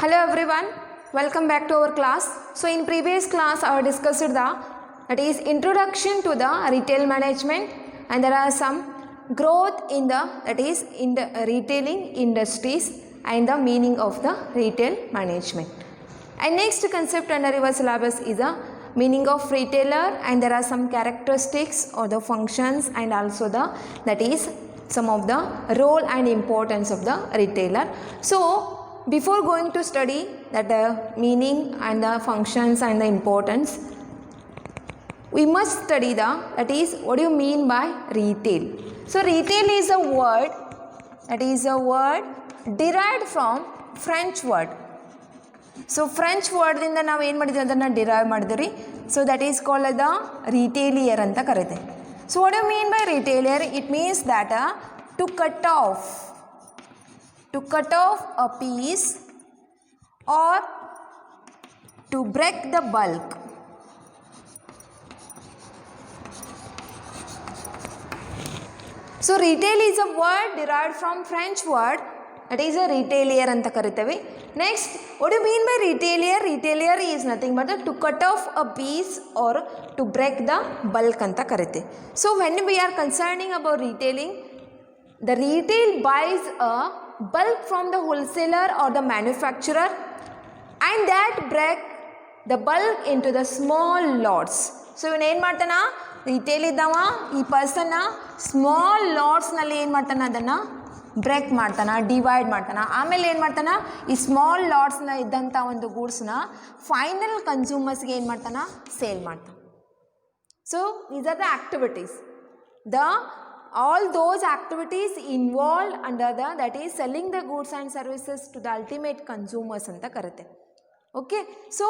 Hello everyone, welcome back to our class. So in previous class I discussed that is introduction to the retail management, and there are some growth in the in the retailing industries and the meaning of the retail management. And next concept under your syllabus is the meaning of retailer, and there are some characteristics or the functions and also the some of the role and importance of the retailer. So before going to study that meaning and the functions and the importance, we must study that is what do you mean by retail. So retail is a word derived from French word. So French word ಇಂದ ನಾವು ಏನು ಮಾಡಿದ್ವಿ ಅದನ್ನು derive ಮಾಡಿದ್ವಿ. So that is called the retailer ಅಂತ ಕರೀತೀವಿ. So what do you mean by retailer? It means that to cut off a piece or to break the bulk. So retail is a word derived from French word, that is a retailer anta karitave. Next, what do you mean by retailer? Retailer is nothing but to cut off a piece or to break the bulk anta karite. So when we are concerning about retailing, the retail buys a bulk from the wholesaler or the manufacturer, and that break the bulk into the small lots. So ಇವನು ಏನು ಮಾಡ್ತಾನ, retail ಇದ್ದಾವ ಈ ಪರ್ಸನ್ನ small ಲಾಟ್ಸ್ನಲ್ಲಿ ಏನು ಮಾಡ್ತಾನೆ, ಅದನ್ನು break ಮಾಡ್ತಾನೆ, divide ಮಾಡ್ತಾನೆ. ಆಮೇಲೆ ಏನು ಮಾಡ್ತಾನೆ, ಈ ಸ್ಮಾಲ್ ಲಾಟ್ಸ್ನ ಇದ್ದಂಥ ಒಂದು ಗೂಡ್ಸ್ನ ಫೈನಲ್ ಕನ್ಸ್ಯೂಮರ್ಸ್ಗೆ ಏನು ಮಾಡ್ತಾನೆ, ಸೇಲ್ ಮಾಡ್ತಾನೆ. So these are the activities. All those activities involved under that is selling the goods and services to the ultimate consumers anta karate. Okay, so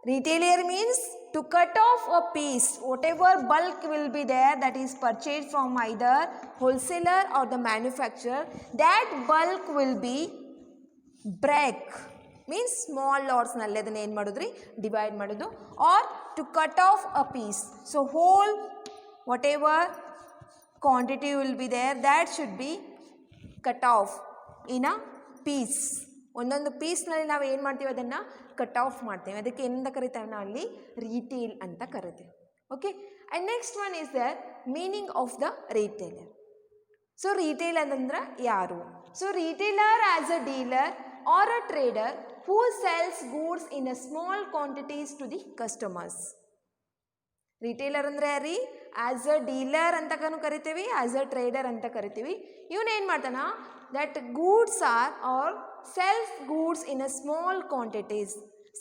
retailer means to cut off a piece, whatever bulk will be there that is purchased from either wholesaler or the manufacturer, that bulk will be break, means small lots nalle adana ಏನು ಮಾಡಿದ್ರಿ, divide ಮಾಡೋದು, or to cut off a piece. So whole whatever quantity will be there, that should be cut off in a piece. ಒಂದೊಂದು ಪೀಸ್ನಲ್ಲಿ ನಾವು ಏನು ಮಾಡ್ತೀವಿ, ಅದನ್ನು cut off ಮಾಡ್ತೇವೆ. ಅದಕ್ಕೆ ಏನಂತ ಕರಿತೇವೆ, ನಾವು ಅಲ್ಲಿ ರೀಟೇಲ್ ಅಂತ ಕರಿತೇವೆ. Okay, and next one is the meaning of the retailer. So retail ಅಂತಂದ್ರೆ ಯಾರು? So retailer as a dealer or a trader who sells goods in a small quantities to the customers. Retailer ಅಂದರೆ ಯಾರೀ? As a dealer ಅಂತ ಕರಿತೀವಿ, as a trader ಅಂತ ಕರಿತೀವಿ. ಇವನೇನು ಮಾಡ್ತಾನ, that goods are self goods in a small quantities.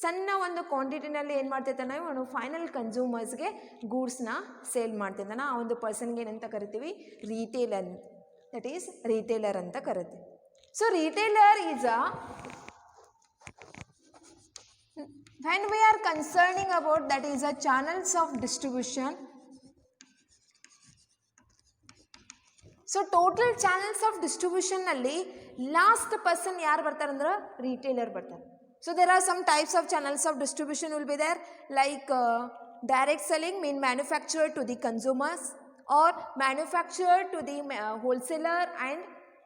ಸಣ್ಣ ಒಂದು ಕ್ವಾಂಟಿಟಿನಲ್ಲಿ ಏನು ಮಾಡ್ತಿರ್ತಾನೆ, ಇವನು ಫೈನಲ್ ಕನ್ಸ್ಯೂಮರ್ಸ್ಗೆ ಗೂಡ್ಸ್ನ ಸೇಲ್ ಮಾಡ್ತಿರ್ತಾನೆ. ಆ ಒಂದು ಪರ್ಸನ್ಗೆ ಏನಂತ ಕರಿತೀವಿ, ರಿಟೇಲರ್, ದಟ್ ಈಸ್ ರಿಟೇಲರ್ ಅಂತ ಕರಿತೀವಿ. So retailer is when we are concerning about that is a channels of distribution. So total channels of distribution ನಲ್ಲಿ ಲಾಸ್ಟ್ ಪರ್ಸನ್ ಯಾರು ಬರ್ತಾರೆ ಅಂದ್ರೆ ರಿಟೇಲರ್ ಬರ್ತಾರೆ. So there are some types of channels of distribution will be there, like direct selling, mean manufacturer to the consumers, or manufacturer to the wholesaler and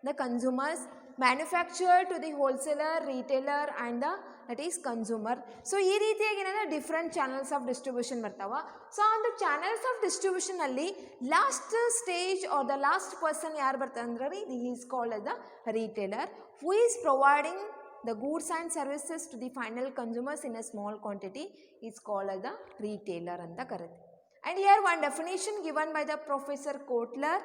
the consumers, manufacturer to the wholesaler, retailer and the that is consumer. So ಈ ರೀತಿಯಾಗಿ ಏನಂದ್ರೆ different channels of distribution ಬರ್ತಾವ. So ಒಂದು channels of distribution ಅಲ್ಲಿ last stage are the last person ಯಾರು ಬರ್ತಾರೆ ಅಂದ್ರೆ is called the retailer, who is providing the goods and services to the final consumers in a small quantity is called as the retailer anta karate. And here one definition given by the Professor Kotler: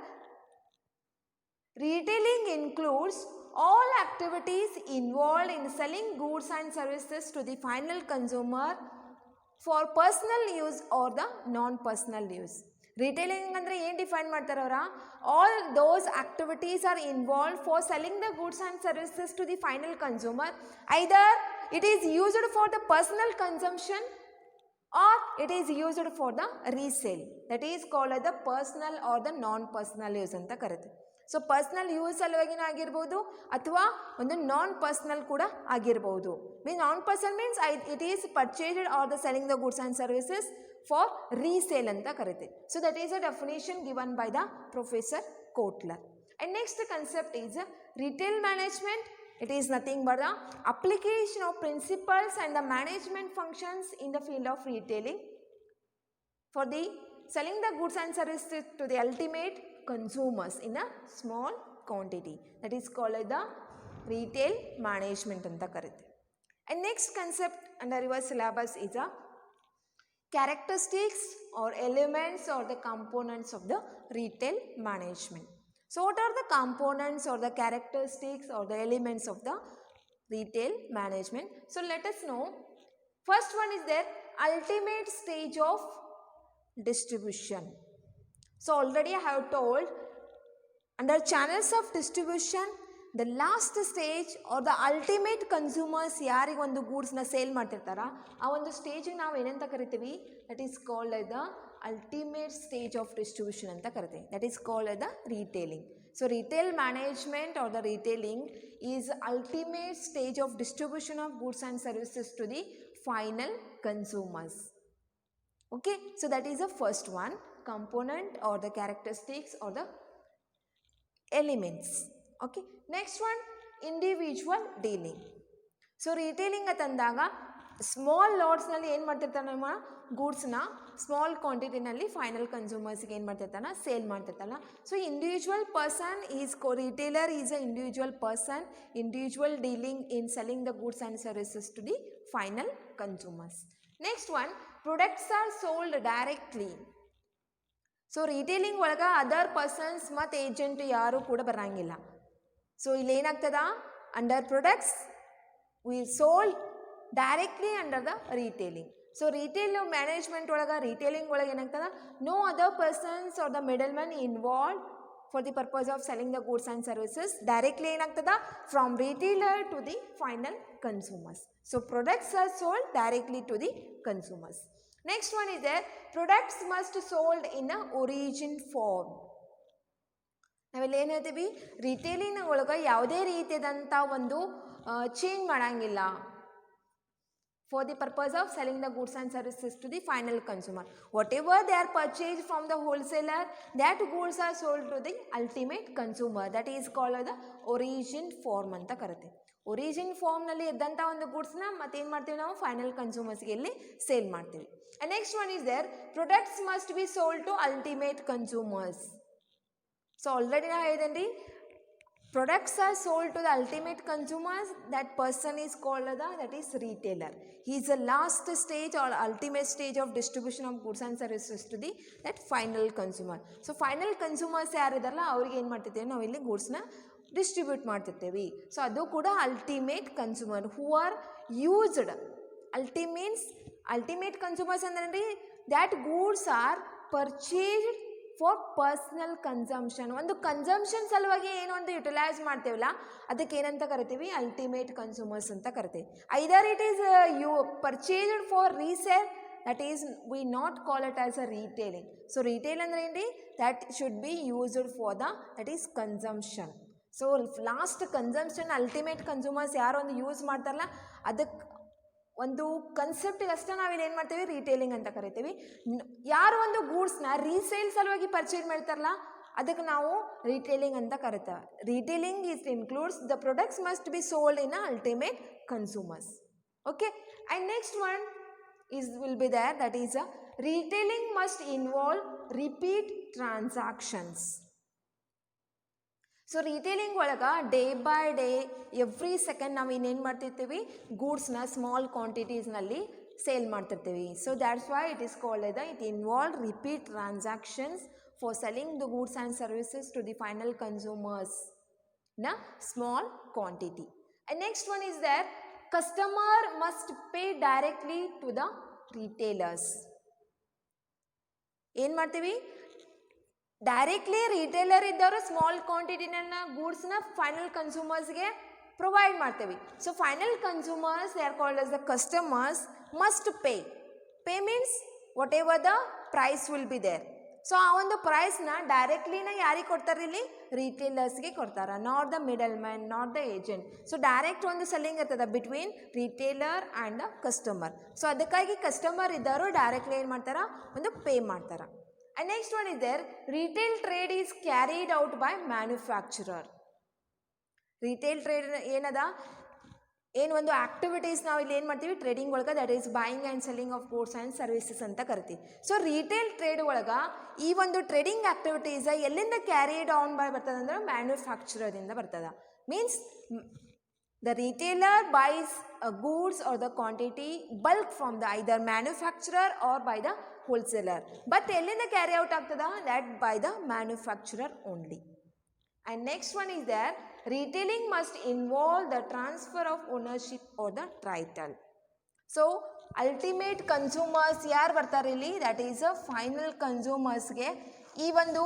retailing includes all activities involved in selling goods and services to the final consumer for personal use or the non-personal use. Retailing ಅಂದರೆ ಏನು define ಮಾಡ್ತಾರೆ ಅವರ? All those activities are involve for selling the goods and services to the final consumer. Either it is used for the personal consumption or it is used for the resale. That is called as the personal or the non-personal use ಅಂತ ಕರೀತೀವಿ. So personal use ಸಲುವಾಗಿನೂ ಆಗಿರ್ಬೋದು ಅಥವಾ ಒಂದು ನಾನ್ personal ಕೂಡ ಆಗಿರ್ಬೋದು. Non personal means it is purchased or the selling the goods and services for resale ಅಂತ ಕರಿತೀವಿ. So that is a definition given by the professor Kotler. And next concept is retail management. It is nothing but the application of principles and the management functions in the field of retailing for the selling the goods and services to the ultimate consumers in a small quantity. That is called the retail management anta karite. And next concept under your syllabus is a characteristics or elements or the components of the retail management. So what are the components or the characteristics or the elements of the retail management? So let us know. First one is their ultimate stage of distribution. So already I have told under channels of distribution, the last stage or the ultimate consumers ಯಾರಿಗೆ ಒಂದು ಗೂಡ್ಸ್ನ sale ಮಾಡ್ತಿರ್ತಾರ ಆ ಒಂದು ಸ್ಟೇಜಿಗೆ ನಾವು ಏನಂತ ಕರಿತೀವಿ, that is called the ultimate stage of distribution ಅಂತ ಕರಿತೀವಿ. That is called the retailing. So retail management or the retailing is ultimate stage of distribution of goods and services to the final consumers. Okay, so that is the first one, component or the characteristics or the elements. Okay, next one, individual dealing. So retailing atandaga small lots nalli ಏನು ಮಾಡ್ತಿರ್ತಾನೆ ನಮ್ಮ ಗೂಡ್ಸ್ನ small ಕ್ವಾಂಟಿಟಿನಲ್ಲಿ final ಕನ್ಸ್ಯೂಮರ್ಸ್ಗೆ ಏನು ಮಾಡ್ತಿರ್ತಾನೆ sale ಮಾಡ್ತಿರ್ತಾನೆ. So individual person is retailer is a individual person individual dealing in selling the goods and services to the final consumers. Next one, products are sold directly. So retailing ಒಳಗೆ other persons ಮತ್ತು agent ಯಾರು ಕೂಡ ಬರಂಗಿಲ್ಲ. So ಇಲ್ಲಿ ಏನಾಗ್ತದ, under products we sold directly under the retailing. So retail management ಒಳಗೆ retailing ಒಳಗೆ ಏನಾಗ್ತದ, no other persons are the middle man involve for the purpose of selling the goods and services. Directly ಏನಾಗ್ತದ from retailer to the final consumers. So products are sold directly to the consumers. Next one is there, products must sold in a origin form. ನಾವೆಲ್ಲ ಏನು ಹೇಳ್ತೀವಿ, retailing ಒಳಗೆ ಯಾವುದೇ ರೀತಿಯಾದಂಥ ಒಂದು change ಮಾಡಂಗಿಲ್ಲ for the purpose of selling the goods and services to the final consumer. Whatever they are purchased from the wholesaler, that goods are sold to the ultimate consumer. That is called the origin form ಅಂತ ಕರಿತೀವಿ. Origin ಫಾರ್ಮ್ನಲ್ಲಿ ಇದ್ದಂಥ ಒಂದು ಗೂಡ್ಸ್ನ ಮತ್ತೇನು ಮಾಡ್ತೀವಿ ನಾವು final ಕನ್ಸ್ಯೂಮರ್ಸ್ಗೆ ಇಲ್ಲಿ sale ಮಾಡ್ತೀವಿ. And next one is there, products must be sold to ultimate consumers. So already ನಾ ಹೇಳಿದೇನೆ ರೀ, products are sold to the ultimate consumers. That person is called that is retailer. He is the last stage or ultimate stage of distribution of goods and services to the that final consumer. So final consumers ಯಾರಿದಾರಲ್ಲ ಅವ್ರಿಗೆ ಏನು ಮಾಡ್ತಿರ್ತೇವೆ ನಾವು ಇಲ್ಲಿ ಗೂಡ್ಸ್ನ distribute ಮಾಡ್ತಿರ್ತೇವೆ. So ಅದು ಕೂಡ ultimate consumer who are used. Ultimate consumers ಅಂದ್ರೆ that goods are purchased for personal consumption. ಒಂದು consumption ಸಲುವಾಗಿ ಏನು ಒಂದು ಯುಟಿಲೈಸ್ ಮಾಡ್ತೇವಲ್ಲ ಅದಕ್ಕೆ ಏನಂತ ಕರಿತೀವಿ, ಅಲ್ಟಿಮೇಟ್ ಕನ್ಸ್ಯೂಮರ್ಸ್ ಅಂತ ಕರಿತೀವಿ. Either it is you purchased for resale, that is we not call it as a retailing. So retail ಅಂದ್ರೆ ಏನು ರೀ, that should be used for that is consumption. So last consumption ultimate consumers ಯಾರು ಒಂದು use ಮಾಡ್ತಾರಲ್ಲ ಅದಕ್ಕೆ ಒಂದು ಕನ್ಸೆಪ್ಟಿಗೆ ಅಷ್ಟೇ ನಾವಿಲ್ಲಿ ಏನು ಮಾಡ್ತೀವಿ, ರಿಟೇಲಿಂಗ್ ಅಂತ ಕರಿತೀವಿ. ಯಾರು ಒಂದು ಗೂಡ್ಸ್ನ ರೀಸೇಲ್ ಸಲುವಾಗಿ ಪರ್ಚೇಸ್ ಮಾಡ್ತಾರಲ್ಲ ಅದಕ್ಕೆ ನಾವು ರಿಟೇಲಿಂಗ್ ಅಂತ ಕರಿತೇವೆ. Retailing is includes the products must be sold in ultimate consumers. Okay, and next one is will be there, that is a retailing must involve repeat transactions. So retailing ಒಳಗೆ day by day every second ನಾವು ಇನ್ನೇನು ಮಾಡ್ತಿರ್ತೀವಿ, ಗೂಡ್ಸ್ನ small ಕ್ವಾಂಟಿಟೀಸ್ನಲ್ಲಿ sale ಮಾಡ್ತಿರ್ತೀವಿ. So that's why it is called it involve repeat transactions for selling the goods and services to the final consumers ನ small quantity. And next one is there, customer must pay directly to the retailers. ಏನು ಮಾಡ್ತೀವಿ, directly retailer ಇದ್ದವರು small ಕ್ವಾಂಟಿಟಿನ ಗೂಡ್ಸ್ನ final ಕನ್ಸ್ಯೂಮರ್ಸ್ಗೆ provide ಮಾಡ್ತೀವಿ. So final consumers they are called as the customers must pay. Pay means whatever the price will be there. So ಆ ಒಂದು ಪ್ರೈಸ್ನ ಡೈರೆಕ್ಟ್ಲಿನ ಯಾರಿಗೆ ಕೊಡ್ತಾರೆ, ಇಲ್ಲಿ ರಿಟೇಲರ್ಸ್ಗೆ ಕೊಡ್ತಾರೆ, not the middle man, not the agent. So direct ಒಂದು ಸೆಲ್ಲಿಂಗ್ ಇರ್ತದೆ between retailer and the customer. So ಅದಕ್ಕಾಗಿ ಕಸ್ಟಮರ್ ಇದ್ದವರು ಡೈರೆಕ್ಟ್ಲಿ ಏನು ಮಾಡ್ತಾರೆ, ಒಂದು ಪೇ ಮಾಡ್ತಾರೆ. And next one is there, retail trade is carried out by manufacturer. Retail trade ಏನದ ಏನು ಒಂದು ಆಕ್ಟಿವಿಟೀಸ್ ನಾವು ಇಲ್ಲಿ ಏನು ಮಾಡ್ತೀವಿ ಟ್ರೇಡಿಂಗ್ ಒಳಗೆ that is buying and selling of goods and services ಅಂತ ಕರಿತೀವಿ. ಸೊ ರಿಟೇಲ್ ಟ್ರೇಡ್ ಒಳಗೆ ಈ ಒಂದು ಟ್ರೇಡಿಂಗ್ ಆಕ್ಟಿವಿಟೀಸ್ ಎಲ್ಲಿಂದ ಕ್ಯಾರಿಡ್ ಆನ್ ಬರ್ತದೆ ಅಂದ್ರೆ ಮ್ಯಾನುಫ್ಯಾಕ್ಚರರಿಂದ ಬರ್ತದೆ. Means the retailer buys goods or the quantity bulk from the either manufacturer or by the wholesaler. But ಎಲ್ಲಿಂದ ಕ್ಯಾರಿ ಔಟ್ ಆಗ್ತದ that by the manufacturer only. And next one is there retailing must involve the transfer of ownership or the title. So ultimate consumers ಯಾರು ಬರ್ತಾರೆ ಇಲ್ಲಿ that is a final consumersಗೆ ಈ ಒಂದು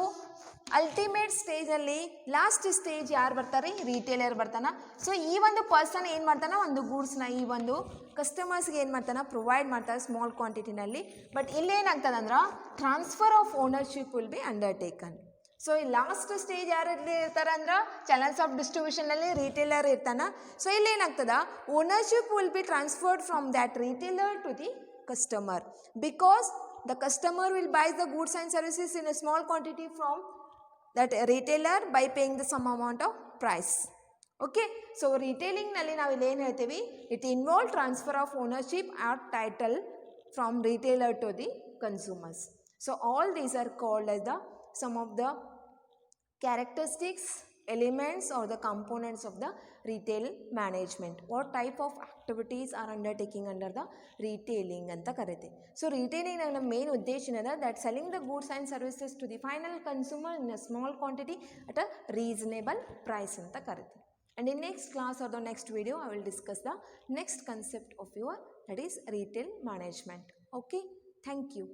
ultimate ಸ್ಟೇಜಲ್ಲಿ last stage ಯಾರು ಬರ್ತಾರೆ retailer ಬರ್ತಾನೆ. So ಈ ಒಂದು ಪರ್ಸನ್ ಏನು ಮಾಡ್ತಾನೆ ಒಂದು ಗೂಡ್ಸ್ನ ಈ ಒಂದು ಕಸ್ಟಮರ್ಸ್ಗೆ ಏನು ಮಾಡ್ತಾನೆ ಪ್ರೊವೈಡ್ ಮಾಡ್ತಾರೆ ಸ್ಮಾಲ್ ಕ್ವಾಂಟಿಟಿನಲ್ಲಿ. ಬಟ್ ಇಲ್ಲೇನಾಗ್ತದೆ ಅಂದ್ರೆ transfer of ownership will be undertaken. So ಈ ಲಾಸ್ಟ್ ಸ್ಟೇಜ್ ಯಾರಲ್ಲಿ ಇರ್ತಾರೆ ಅಂದ್ರೆ ಚಾನಲ್ಸ್ ಆಫ್ ಡಿಸ್ಟ್ರಿಬ್ಯೂಷನಲ್ಲಿ ರಿಟೇಲರ್ ಇರ್ತಾನೆ. ಸೊ ಇಲ್ಲಿ ಏನಾಗ್ತದೆ ownership will be transferred from that retailer to the customer because the customer will buy the goods and services in a small quantity from that retailer by paying the some amount of price. Okay, so retailing nalli ನಾವು ಇಲ್ಲಿ ಏನು ಹೇಳ್ತೀವಿ it involves transfer of ownership or title from retailer to the consumers. So all these are called as the some of the characteristics, elements or the components of the retail management. What type of activities are undertaking under the retailing ಅಂತ ಕರೀತೀವಿ. So retailing ನಮ್ಮ main ಉದ್ದೇಶ ಏನದ that selling the goods and services to the final consumer in a small quantity at a reasonable price ಅಂತ ಕರೀತೀವಿ. And in next class or the next video I will discuss the next concept of your that is retail management. Okay, thank you.